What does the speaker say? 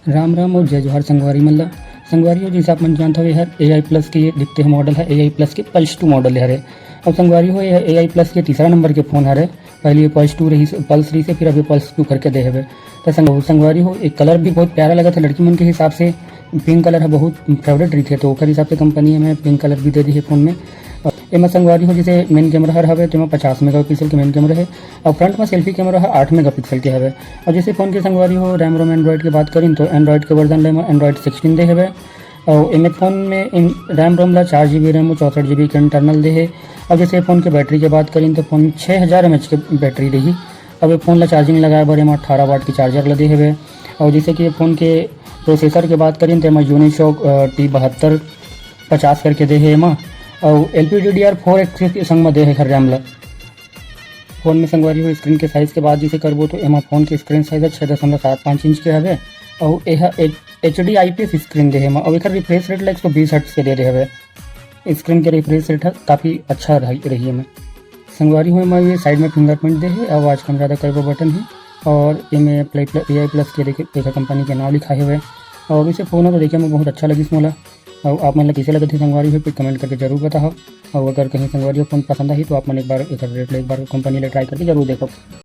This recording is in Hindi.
राम राम और जय जोहार संगवारी मल्ला। संगवारी हो जैसे आप मन जानते हो यार AI प्लस के ये दिखते हैं मॉडल है AI प्लस के पल्स 2 मॉडल है। अब संगवारी हो यह AI प्लस के तीसरा नंबर के फ़ोन है। पहले ये पल्स 2 रही पल्स 3 से फिर अभी पल्स 2 करके दे है। तो संगवारी हो एक कलर भी बहुत प्यारा लगा था लड़की मन के हिसाब से। पिंक कलर है बहुत फेवरेट रही थे तो ओकर हिसाब से कंपनी में पिंक कलर भी दे दी है फ़ोन में। एमा संगवारी हो जैसे मेन कैमरा हवे तो 50 मेगापिक्सल के मेन कैमरा है और फ्रंट में सेल्फी कैमरा है 8 मेगापिक्सल के हवे। और जैसे फ़ोन की संगवारी हो रैम रोम एंड्रॉइड की बात करें तो एंड्रॉइड के वर्जन ले एंड्रॉइड 16 दे है। और एम फ़ोन में रैम रोम ला 4 GB रैम और 64 GB के इंटरनल दे है। अब जैसे फ़ोन की बैटरी की बात करें तो फ़ोन 6000 mAh की बैटरी रही। अब ये फ़ोन ला चार्जिंग लगाए बार एम 18 वाट की चार्जर लदे है। और जैसे कि फ़ोन के प्रोसेसर की बात करें तो एम यूनिसॉक T7250 करके दे है एमा। और LPDDR4 एक्सेस के संग में दे है हर रैम ला। फ़ोन में संगवारी हो स्क्रीन के साइज़ के बाद जैसे करबो तो एमा फ़ोन के स्क्रीन साइज़ 6.75 इंच के हवे। और यह HD IPS स्क्रीन दे है। और एक रिफ्रेश रेट 120 हर्ट्ज के दे है। स्क्रीन के रिफ्रेश रेट काफ़ी अच्छा रही है। संगवारी हो में ये साइड में फिंगरप्रिंट दे है। आवाज़ कम ज़्यादा करबो बटन है। और इनमें AI प्लस के देखा कंपनी के नाम लिखा है। और इसे फ़ोन तो देखने में बहुत अच्छा लगी मोला। और आप मन कैसे लगे थे संगवारी हो फिर कमेंट करके जरूर बताओ। और अगर कहीं संगवारी हो फ़ोन पसंद आई तो आप मन एक बार रेट एक बार कंपनी ले ट्राई करके जरूर देखो।